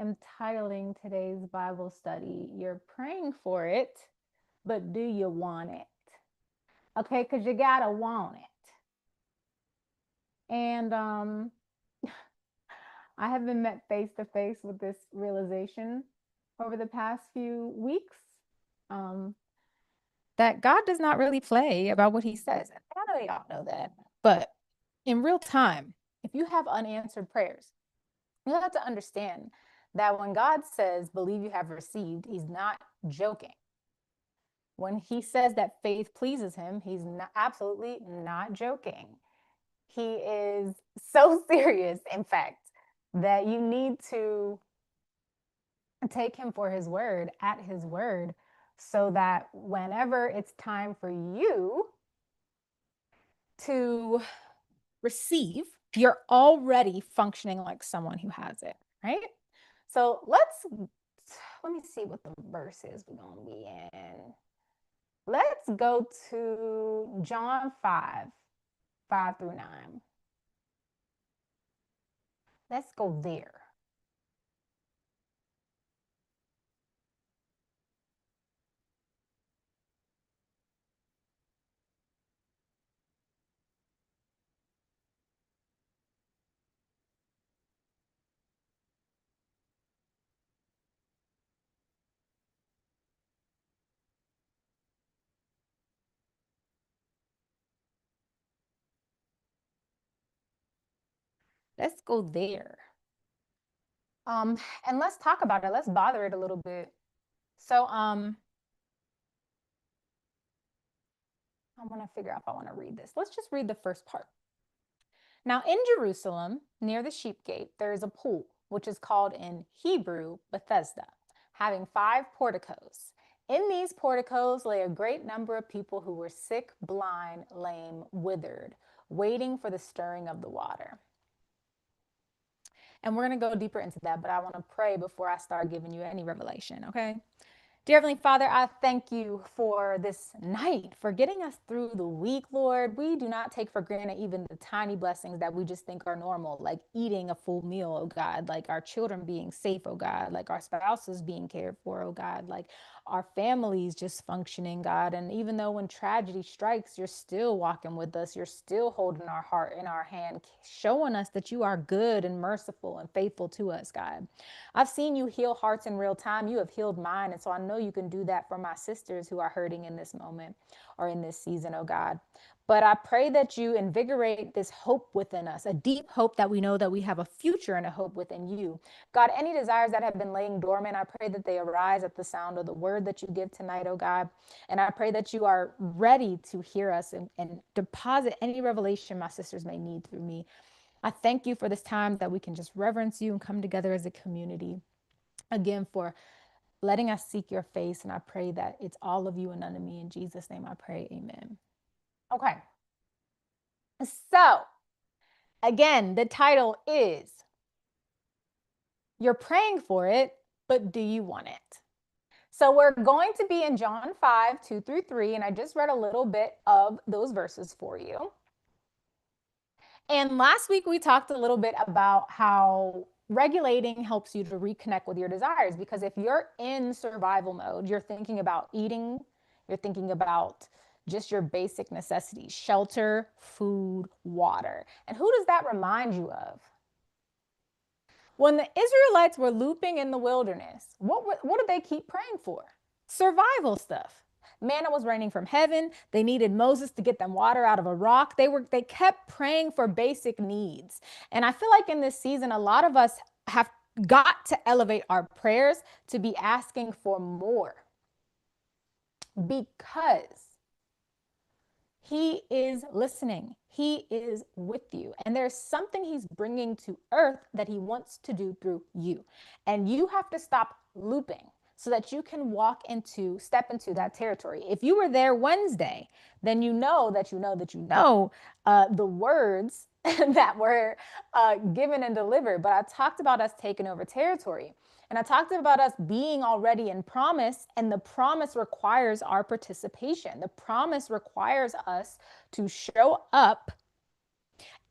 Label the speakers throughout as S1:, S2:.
S1: am titling today's Bible study, You're Praying for It, but do you want it? Okay, because you gotta want it. And I have been met face to face with this realization over the past few weeks um, that God does not really play about what he says. I know y'all know that, but in real time, if you have unanswered prayers, you have to understand that when God says, believe you have received, he's not joking. When he says that faith pleases him, he's not, absolutely not joking. He is so serious, in fact, that you need to take him for his word, at his word, so that whenever it's time for you to receive, you're already functioning like someone who has it, right? So let me see what the verse is we're going to be in. Let's go to John 5, 5 through 9. Let's go there. Let's go there. And let's talk about it. Let's bother it a little bit. So, I want to figure out if I want to read this. Let's just read the first part. Now, in Jerusalem, near the sheep gate, there is a pool, which is called in Hebrew Bethesda, having 5 porticos. In these porticos lay a great number of people who were sick, blind, lame, withered, waiting for the stirring of the water. And we're going to go deeper into that, but I want to pray before I start giving you any revelation, okay? Dear Heavenly Father, I thank you for this night, for getting us through the week, Lord. We do not take for granted even the tiny blessings that we just think are normal, like eating a full meal, oh God, like our children being safe, oh God, like our spouses being cared for, oh God, like our families just functioning, God. And even though when tragedy strikes, you're still walking with us, you're still holding our heart in our hand, showing us that you are good and merciful and faithful to us, God. I've seen you heal hearts in real time. You have healed mine. And so I know you can do that for my sisters who are hurting in this moment or in this season, oh God. But I pray that you invigorate this hope within us, a deep hope that we know that we have a future and a hope within you. God, any desires that have been laying dormant, I pray that they arise at the sound of the word that you give tonight, oh God. And I pray that you are ready to hear us and deposit any revelation my sisters may need through me. I thank you for this time that we can just reverence you and come together as a community. Again, for letting us seek your face. And I pray that it's all of you and none of me. In Jesus' name I pray, amen. Okay. So, again, the title is You're Praying for It, but do you want it? So we're going to be in John 5, 2 through 3, and I just read a little bit of those verses for you. And last week we talked a little bit about how regulating helps you to reconnect with your desires, because if you're in survival mode, you're thinking about eating, you're thinking about just your basic necessities, shelter, food, water. And who does that remind you of? When the Israelites were looping in the wilderness, what did they keep praying for? Survival stuff. Manna was raining from heaven. They needed Moses to get them water out of a rock. They kept praying for basic needs. And I feel like in this season, a lot of us have got to elevate our prayers to be asking for more, because he is listening. He is with you. And there's something he's bringing to earth that he wants to do through you. And you have to stop looping so that you can step into that territory. If you were there Wednesday, then you know the words that were given and delivered. But I talked about us taking over territory. And I talked about us being already in promise, and the promise requires our participation. The promise requires us to show up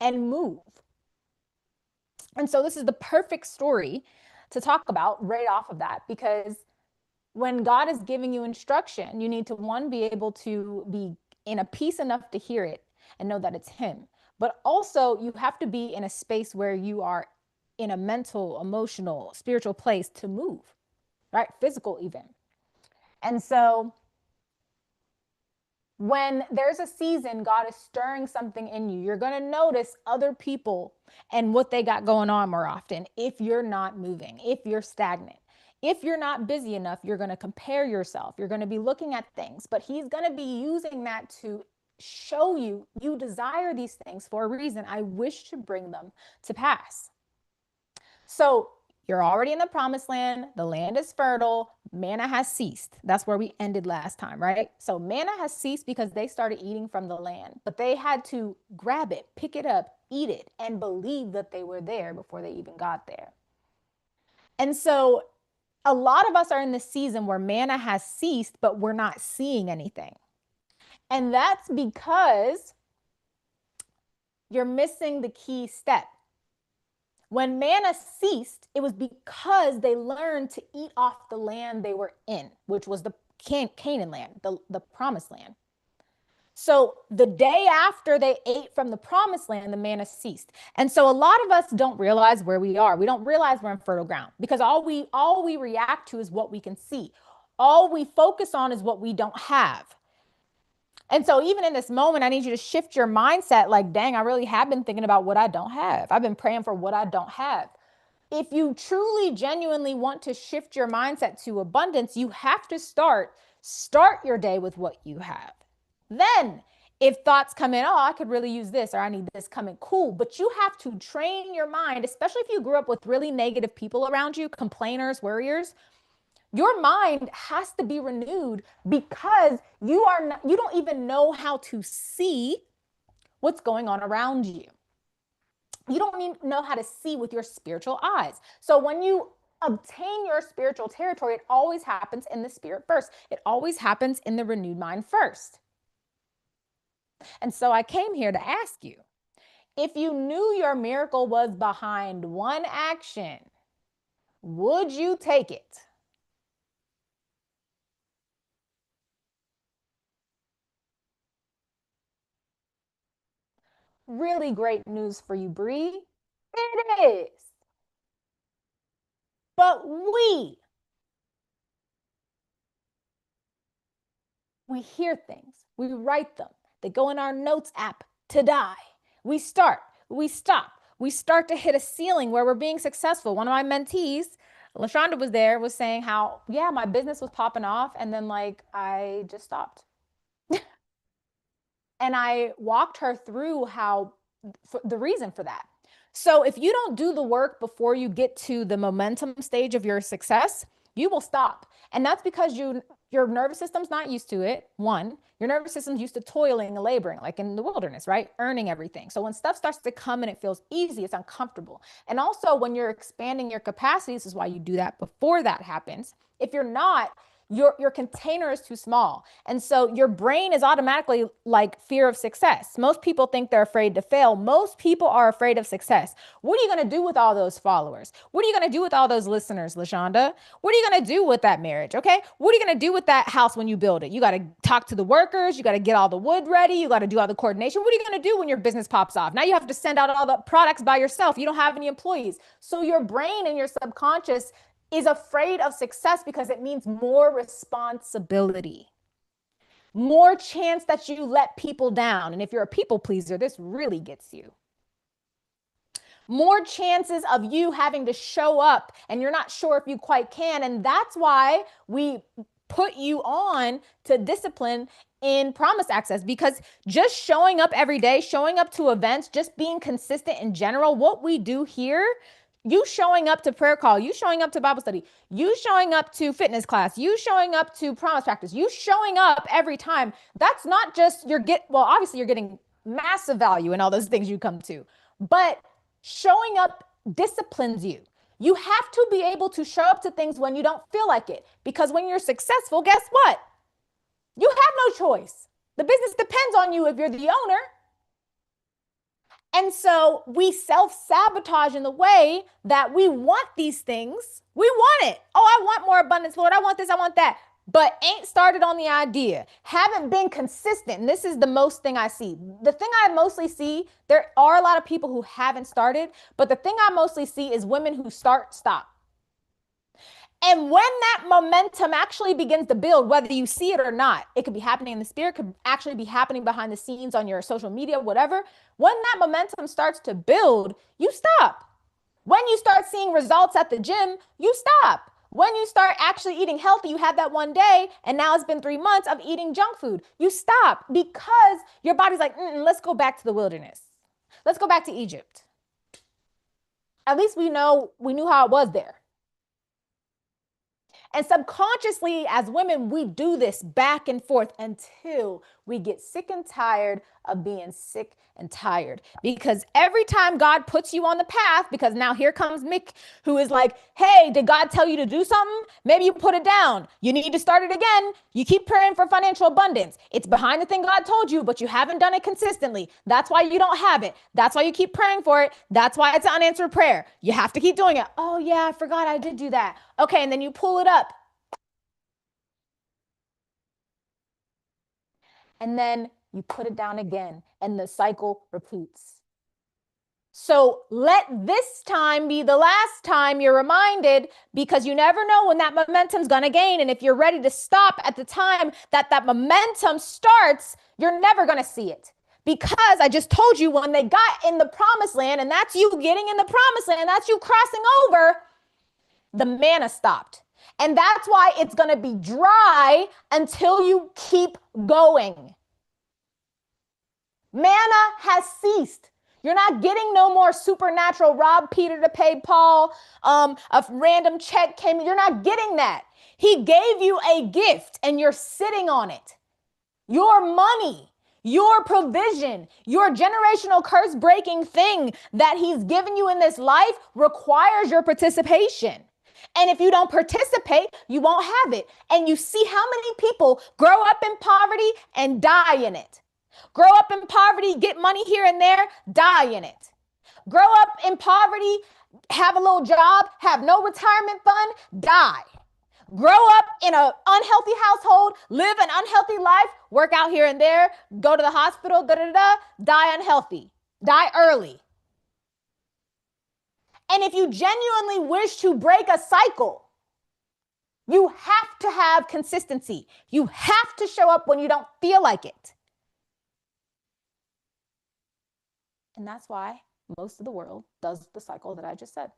S1: and move. And so this is the perfect story to talk about right off of that, because when God is giving you instruction, you need to, one, be able to be in a peace enough to hear it and know that it's Him. But also, you have to be in a space where you are in a mental, emotional, spiritual place to move, right? Physical, even. And so, when there's a season, God is stirring something in you. You're going to notice other people and what they got going on more often if you're not moving, if you're stagnant. If you're not busy enough, you're going to compare yourself. You're going to be looking at things, but He's going to be using that to show you you desire these things for a reason. I wish to bring them to pass. So you're already in the promised land. The land is fertile. Manna has ceased. That's where we ended last time, right? So manna has ceased because they started eating from the land, but they had to grab it, pick it up, eat it, and believe that they were there before they even got there. And so a lot of us are in this season where manna has ceased, but we're not seeing anything. And that's because you're missing the key step. When manna ceased, it was because they learned to eat off the land they were in, which was the Canaan land, the promised land. So the day after they ate from the promised land, the manna ceased. And so a lot of us don't realize where we are. We don't realize we're in fertile ground because all we react to is what we can see. All we focus on is what we don't have. And so even in this moment, I need you to shift your mindset like, dang, I really have been thinking about what I don't have. I've been praying for what I don't have. If you truly, genuinely want to shift your mindset to abundance, you have to start your day with what you have. Then if thoughts come in, oh, I could really use this, or I need this coming, cool. But you have to train your mind, especially if you grew up with really negative people around you, complainers, worriers. Your mind has to be renewed because you don't even know how to see what's going on around you. You don't even know how to see with your spiritual eyes. So when you obtain your spiritual territory, it always happens in the spirit first. It always happens in the renewed mind first. And so I came here to ask you, if you knew your miracle was behind one action, would you take it? Really great news for you, Bree. It is. But we hear things, we write them, they go in our notes app to die. We start, we stop, we start to hit a ceiling where we're being successful. One of my mentees, LaShonda, was saying how, yeah, my business was popping off, and then like I just stopped. And I walked her through how the reason for that. So if you don't do the work before you get to the momentum stage of your success, you will stop. And that's because your nervous system's not used to it. One, your nervous system's used to toiling and laboring, like in the wilderness, right? Earning everything. So when stuff starts to come and it feels easy, it's uncomfortable. And also when you're expanding your capacity, this is why you do that before that happens. If you're not, your container is too small. And so your brain is automatically like fear of success. Most people think they're afraid to fail. Most people are afraid of success. What are you going to do with all those followers? What are you going to do with all those listeners, LaShonda? What are you going to do with that marriage? Okay. What are you going to do with that house when you build it? You got to talk to the workers. You got to get all the wood ready. You got to do all the coordination. What are you going to do when your business pops off? Now you have to send out all the products by yourself. You don't have any employees. So your brain and your subconscious is afraid of success because it means more responsibility, more chance that you let people down. And if you're a people pleaser, this really gets you. More chances of you having to show up and you're not sure if you quite can. And that's why we put you on to discipline in promise access, because just showing up every day, showing up to events, just being consistent in general, what we do here, you showing up to prayer call, you showing up to Bible study, you showing up to fitness class, you showing up to promise practice, you showing up every time. That's not just well, obviously you're getting massive value in all those things you come to, but showing up disciplines you. You have to be able to show up to things when you don't feel like it, because when you're successful, guess what? You have no choice. The business depends on you if you're the owner. And so we self-sabotage in the way that we want these things. We want it. Oh, I want more abundance, Lord. I want this, I want that. But ain't started on the idea. Haven't been consistent. And this is the most thing I see. The thing I mostly see, there are a lot of people who haven't started, but the thing I mostly see is women who start, stop. And when that momentum actually begins to build, whether you see it or not, it could be happening in the spirit, could actually be happening behind the scenes on your social media, whatever. When that momentum starts to build, you stop. When you start seeing results at the gym, you stop. When you start actually eating healthy, you had that one day, and now it's been 3 months of eating junk food. You stop because your body's like, let's go back to the wilderness. Let's go back to Egypt. At least we knew how it was there. And subconsciously, as women, we do this back and forth until we get sick and tired of being sick and tired. Because every time God puts you on the path, because now here comes Mick, who is like, hey, did God tell you to do something? Maybe you put it down. You need to start it again. You keep praying for financial abundance. It's behind the thing God told you, but you haven't done it consistently. That's why you don't have it. That's why you keep praying for it. That's why it's an unanswered prayer. You have to keep doing it. Oh, yeah, I forgot I did do that. Okay, and then you pull it up. And then you put it down again, and the cycle repeats. So let this time be the last time you're reminded, because you never know when that momentum's going to gain. And if you're ready to stop at the time that momentum starts, you're never going to see it. Because I just told you, when they got in the promised land, and that's you getting in the promised land, that's you crossing over, the manna stopped. And that's why it's going to be dry until you keep going. Manna has ceased. You're not getting no more supernatural rob Peter to pay Paul. A random check came. You're not getting that. He gave you a gift and you're sitting on it. Your money, your provision, your generational curse breaking thing that he's given you in this life requires your participation. And if you don't participate, you won't have it. And you see how many people grow up in poverty and die in it. Grow up in poverty, get money here and there, die in it. Grow up in poverty, have a little job, have no retirement fund, die. Grow up in an unhealthy household, live an unhealthy life, work out here and there, go to the hospital, die unhealthy, die early. And if you genuinely wish to break a cycle, you have to have consistency. You have to show up when you don't feel like it. And that's why most of the world does the cycle that I just said.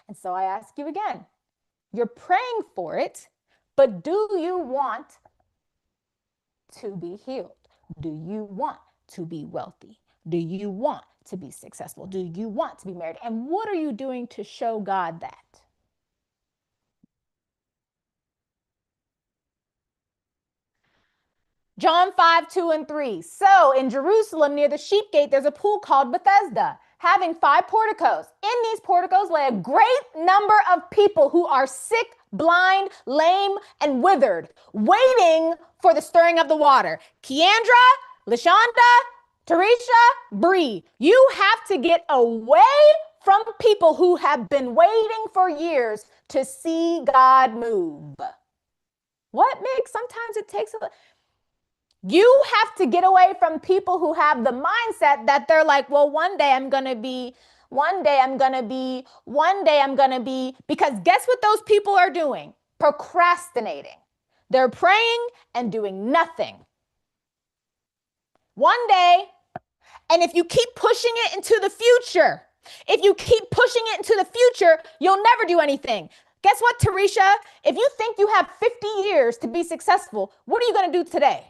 S1: And so I ask you again, you're praying for it, but do you want to be healed? Do you want to be wealthy? Do you want to be successful? Do you want to be married? And what are you doing to show God that? John 5:2-3. So in Jerusalem near the sheep gate, there's a pool called Bethesda, having 5 porticos. In these porticos lay a great number of people who are sick, blind, lame, and withered, waiting for the stirring of the water. Keandra, Lashonda, Tarisha, Bree, you have to get away from people who have been waiting for years to see God move. What makes sometimes it takes a... You have to get away from people who have the mindset that they're like, well, one day I'm going to be, because guess what those people are doing? Procrastinating. They're praying and doing nothing. One day, and if you keep pushing it into the future, you'll never do anything. Guess what, Tarisha? If you think you have 50 years to be successful, what are you going to do today?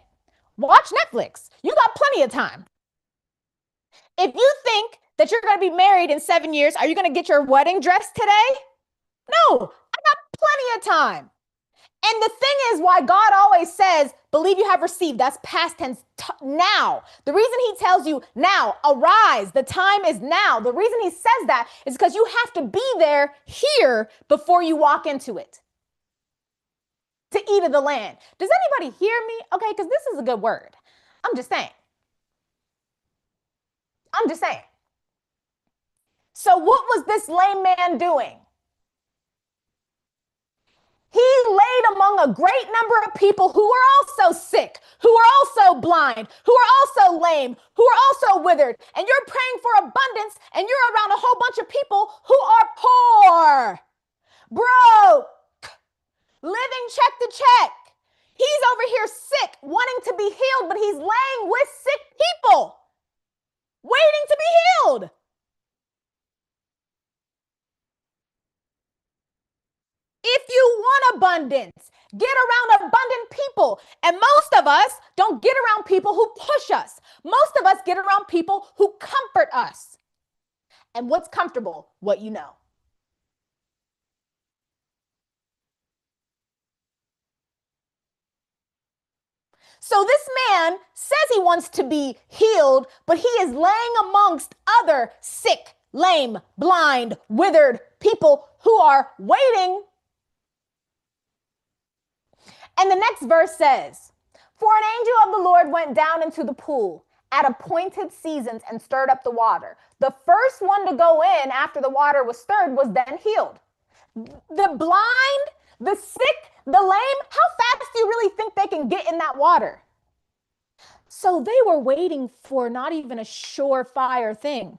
S1: Watch Netflix. You got plenty of time. If you think that you're going to be married in 7 years, are you going to get your wedding dress today? No, I got plenty of time. And the thing is why God always says, believe you have received. That's past tense, now. The reason he tells you now, arise, the time is now. The reason he says that is because you have to be there here before you walk into it. To eat of the land. Does anybody hear me? Okay, because this is a good word. I'm just saying. I'm just saying. So what was this lame man doing? He laid among a great number of people who were also sick, who were also blind, who were also lame, who were also withered. And you're praying for abundance, and you're around a whole bunch of people who are poor, broke, living check to check. He's over here sick, wanting to be healed, but he's laying with sick people, waiting to be healed. If you want abundance, get around abundant people. And most of us don't get around people who push us. Most of us get around people who comfort us. And what's comfortable? What you know. So this man says he wants to be healed, but he is laying amongst other sick, lame, blind, withered people who are waiting. And the next verse says, for an angel of the Lord went down into the pool at appointed seasons and stirred up the water. The first one to go in after the water was stirred was then healed. The blind, the sick, the lame, how fast do you really think they can get in that water? So they were waiting for not even a surefire thing.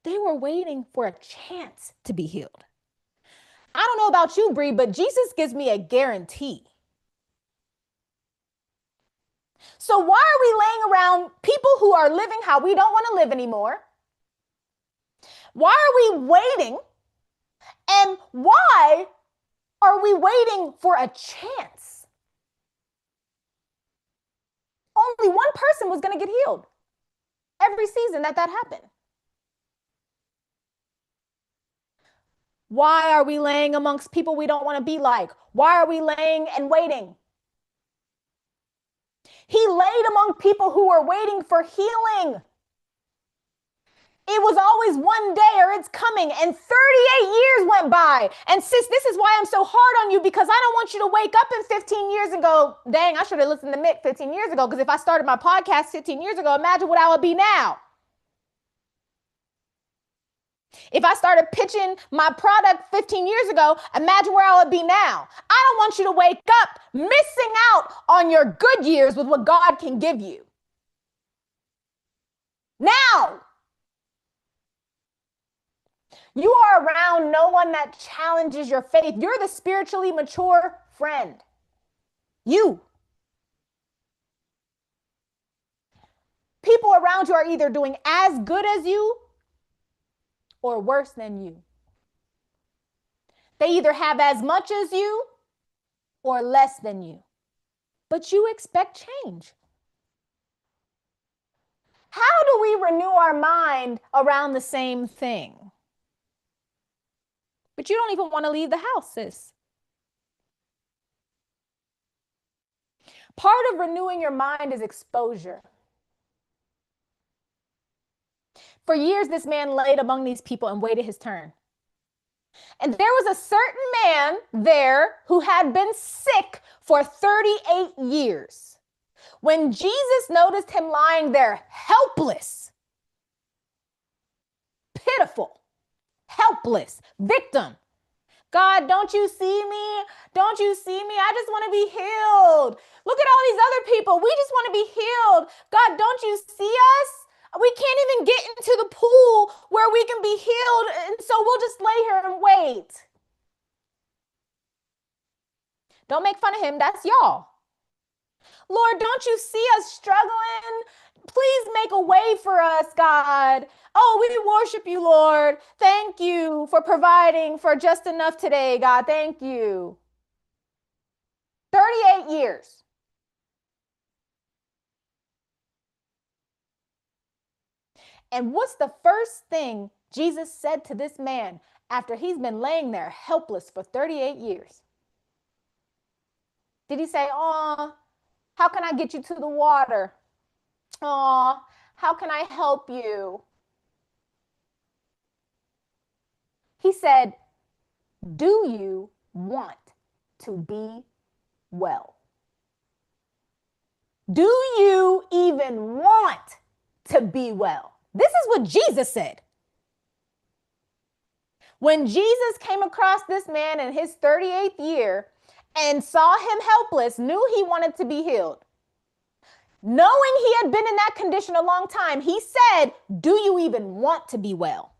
S1: They were waiting for a chance to be healed. I don't know about you, Bree, but Jesus gives me a guarantee. So why are we laying around people who are living how we don't want to live anymore? Why are we waiting? And why are we waiting for a chance? Only one person was going to get healed every season that happened. Why are we laying amongst people we don't want to be like? Why are we laying and waiting? He laid among people who were waiting for healing. It was always one day or it's coming, and 38 years went by. And sis, this is why I'm so hard on you, because I don't want you to wake up in 15 years and go, dang, I should have listened to Mick 15 years ago, because if I started my podcast 15 years ago, imagine what I would be now. If I started pitching my product 15 years ago, imagine where I would be now. I don't want you to wake up missing out on your good years with what God can give you. Now, you are around no one that challenges your faith. You're the spiritually mature friend. You. People around you are either doing as good as you or worse than you. They either have as much as you or less than you. But you expect change. How do we renew our mind around the same thing? But you don't even want to leave the house, sis. Part of renewing your mind is exposure. For years, this man laid among these people and waited his turn. And there was a certain man there who had been sick for 38 years. When Jesus noticed him lying there helpless, pitiful, helpless, victim. God, don't you see me? Don't you see me? I just want to be healed. Look at all these other people. We just want to be healed. God, don't you see us? We can't even get into the pool where we can be healed, and so we'll just lay here and wait. Don't make fun of him. That's y'all. Lord, don't you see us struggling? Please make a way for us, God. Oh, we worship you, Lord. Thank you for providing for just enough today, God. Thank you. 38 years. And what's the first thing Jesus said to this man after he's been laying there helpless for 38 years? Did he say, oh, how can I get you to the water? Oh, how can I help you? He said, do you want to be well? Do you even want to be well. This is what Jesus said. When Jesus came across this man in his 38th year and saw him helpless, knew he wanted to be healed. Knowing he had been in that condition a long time, he said, do you even want to be well?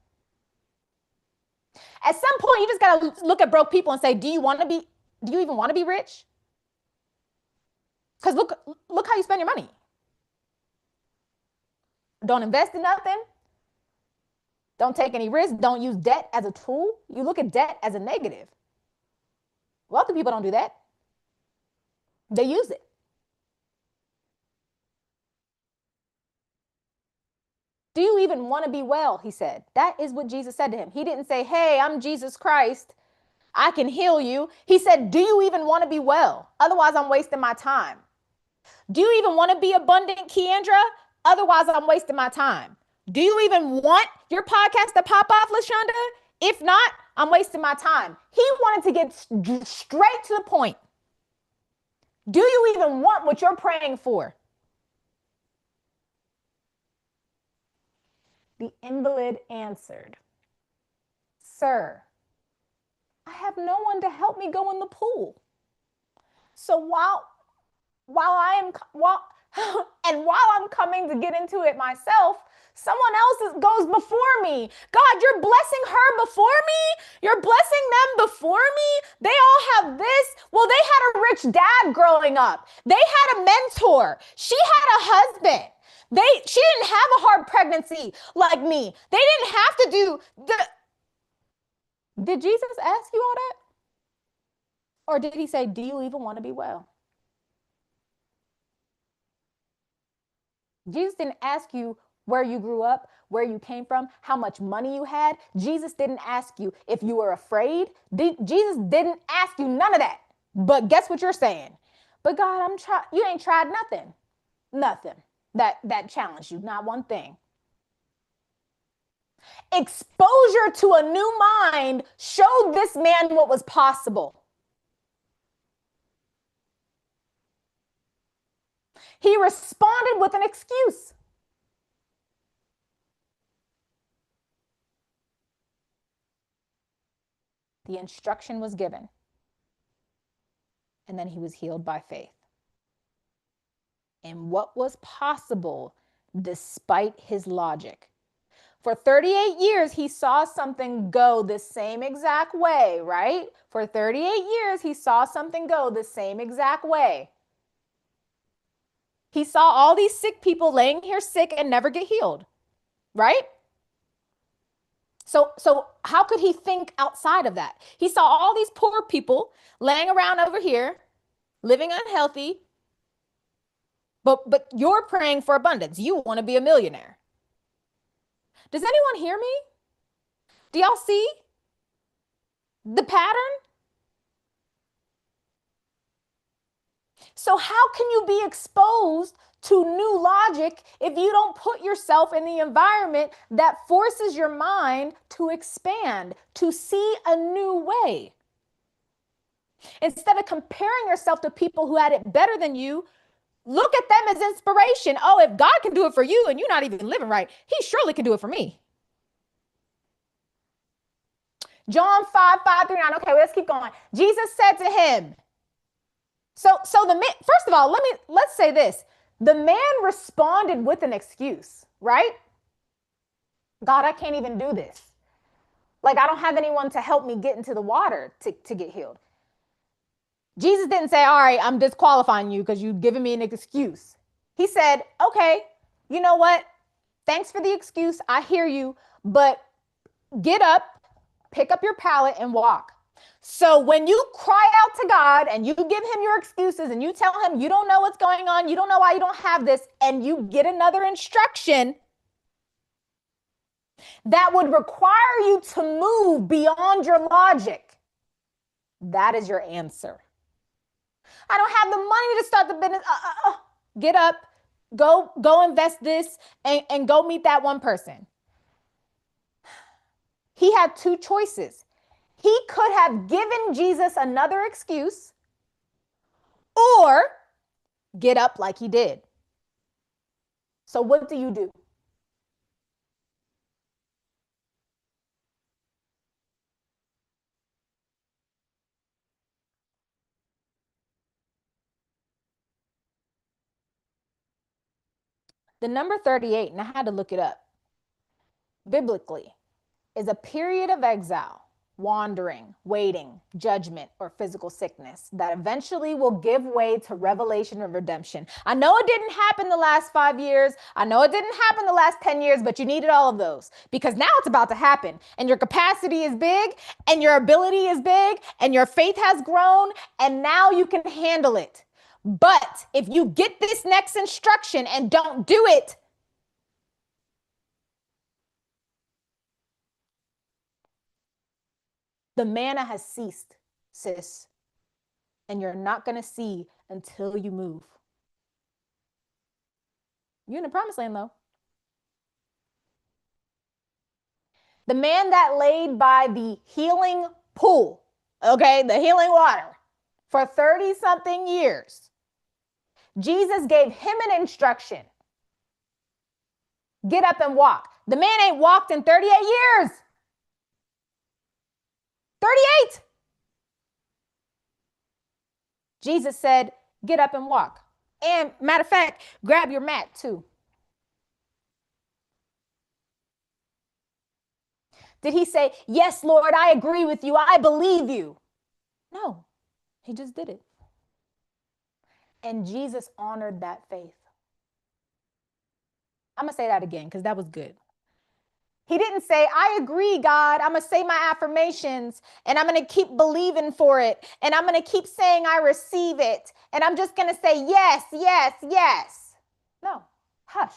S1: At some point, you just got to look at broke people and say, do you even want to be rich? Because look how you spend your money. Don't invest in nothing. Don't take any risks. Don't use debt as a tool. You look at debt as a negative. Wealthy people don't do that. They use it. Do you even want to be well? He said. That is what Jesus said to him. He didn't say, hey, I'm Jesus Christ. I can heal you. He said, do you even want to be well? Otherwise, I'm wasting my time. Do you even want to be abundant, Keandra? Otherwise, I'm wasting my time. Do you even want your podcast to pop off, LaShonda? If not, I'm wasting my time. He wanted to get straight to the point. Do you even want what you're praying for? The invalid answered, Sir, I have no one to help me go in the pool. So while I'm coming to get into it myself, someone else goes before me. God, you're blessing her before me. You're blessing them before me. They all have this. Well, they had a rich dad growing up. They had a mentor. She had a husband. She didn't have a hard pregnancy like me. They didn't have to do the. Did Jesus ask you all that? Or did he say, do you even want to be well? Jesus didn't ask you where you grew up, where you came from, how much money you had. Jesus didn't ask you if you were afraid. Jesus didn't ask you none of that. But guess what you're saying? But God, you ain't tried nothing. Nothing that challenged you, not one thing. Exposure to a new mind showed this man what was possible. He responded with an excuse. The instruction was given, and then he was healed by faith. And what was possible despite his logic? For 38 years, he saw something go the same exact way, right? For 38 years, he saw something go the same exact way. He saw all these sick people laying here sick and never get healed, right? So how could he think outside of that? He saw all these poor people laying around over here, living unhealthy, but you're praying for abundance. You want to be a millionaire. Does anyone hear me? Do y'all see the pattern? So how can you be exposed to new logic if you don't put yourself in the environment that forces your mind to expand, to see a new way? Instead of comparing yourself to people who had it better than you, look at them as inspiration. Oh, if God can do it for you and you're not even living right, he surely can do it for me. John 5:5-9. Okay, let's keep going. Jesus said to him, so the man, first of all, let's say this. The man responded with an excuse, right? God, I can't even do this. Like, I don't have anyone to help me get into the water to get healed. Jesus didn't say, all right, I'm disqualifying you because you've given me an excuse. He said, okay, you know what? Thanks for the excuse. I hear you, but get up, pick up your pallet and walk. So when you cry out to God and you give him your excuses and you tell him you don't know what's going on, you don't know why you don't have this, and you get another instruction that would require you to move beyond your logic, that is your answer. I don't have the money to start the business. Get up, go invest this and go meet that one person. He had two choices. He could have given Jesus another excuse or get up like he did. So what do you do? The number 38, and I had to look it up, biblically, is a period of exile, wandering, waiting, judgment, or physical sickness that eventually will give way to revelation of redemption. I know it didn't happen the last 5 years. I know it didn't happen the last 10 years, but you needed all of those because now it's about to happen. And your capacity is big, and your ability is big, and your faith has grown, and now you can handle it. But if you get this next instruction and don't do it, the manna has ceased, sis, and you're not going to see until you move. You're in the promised land, though. The man that laid by the healing pool, okay, the healing water, for 30 something years, Jesus gave him an instruction. Get up and walk. The man ain't walked in 38 years. 38. Jesus said, get up and walk. And matter of fact, grab your mat too. Did he say, yes, Lord, I agree with you. I believe you? No, he just did it. And Jesus honored that faith. I'm going to say that again because that was good. He didn't say, I agree, God. I'm going to say my affirmations and I'm going to keep believing for it. And I'm going to keep saying I receive it. And I'm just going to say yes, yes, yes. No, hush.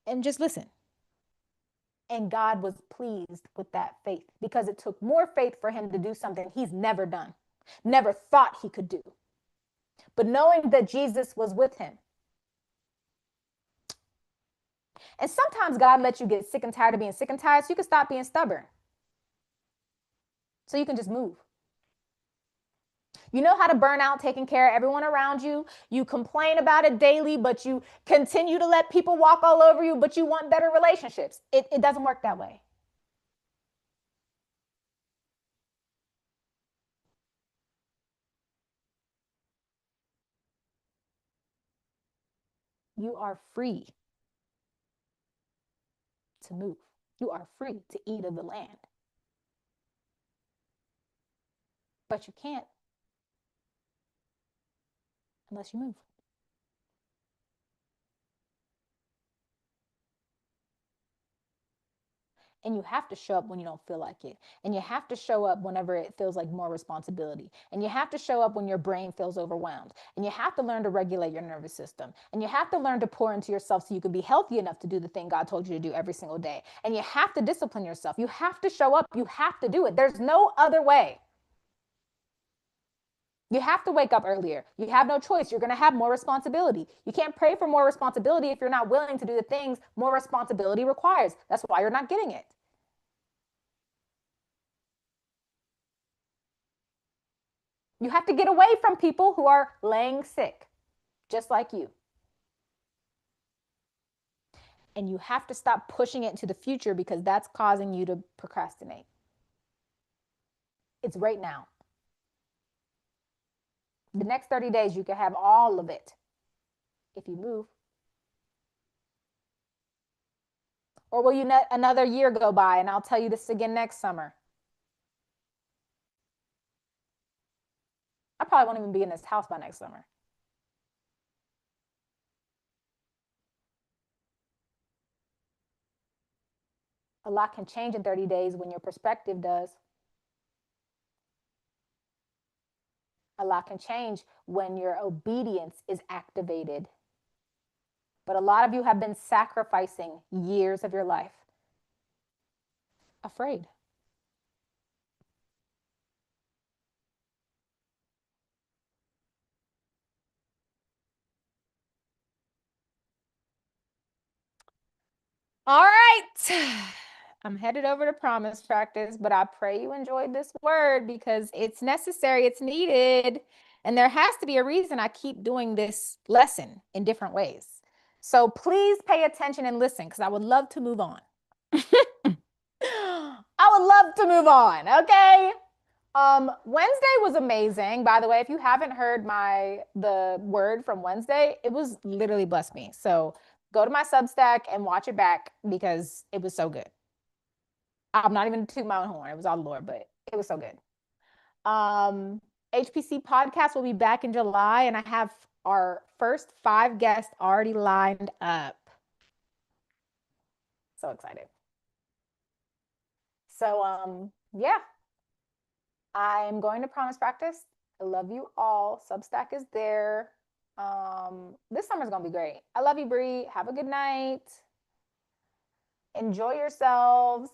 S1: And just listen. And God was pleased with that faith because it took more faith for him to do something he's never done, never thought he could do. But knowing that Jesus was with him. And sometimes God lets you get sick and tired of being sick and tired so you can stop being stubborn. So you can just move. You know how to burn out taking care of everyone around you. You complain about it daily, but you continue to let people walk all over you, but you want better relationships. It doesn't work that way. You are free to move. You are free to eat of the land. But you can't unless you move. And you have to show up when you don't feel like it. And you have to show up whenever it feels like more responsibility. And you have to show up when your brain feels overwhelmed. And you have to learn to regulate your nervous system. And you have to learn to pour into yourself so you can be healthy enough to do the thing God told you to do every single day. And you have to discipline yourself. You have to show up. You have to do it. There's no other way. You have to wake up earlier. You have no choice. You're going to have more responsibility. You can't pray for more responsibility if you're not willing to do the things more responsibility requires. That's why you're not getting it. You have to get away from people who are laying sick, just like you. And you have to stop pushing it into the future because that's causing you to procrastinate. It's right now. The next 30 days, you can have all of it if you move. Or will you let another year go by and I'll tell you this again next summer? I probably won't even be in this house by next summer. A lot can change in 30 days when your perspective does. A lot can change when your obedience is activated. But a lot of you have been sacrificing years of your life. Afraid. All right. I'm headed over to promise practice, but I pray you enjoyed this word because it's necessary, it's needed. And there has to be a reason I keep doing this lesson in different ways. So please pay attention and listen because I would love to move on. I would love to move on, okay? Wednesday was amazing. By the way, if you haven't heard the word from Wednesday, it was literally blessed me. So Go to my Substack and watch it back because it was so good. I'm not even to my own horn. It was all the Lord, but it was so good. HPC podcast will be back in July, and I have our first 5 guests already lined up. So excited. So yeah, I'm going to promise practice. I love you all. Substack is there. This summer's gonna be great. I love you, Bree. Have a good night. Enjoy yourselves.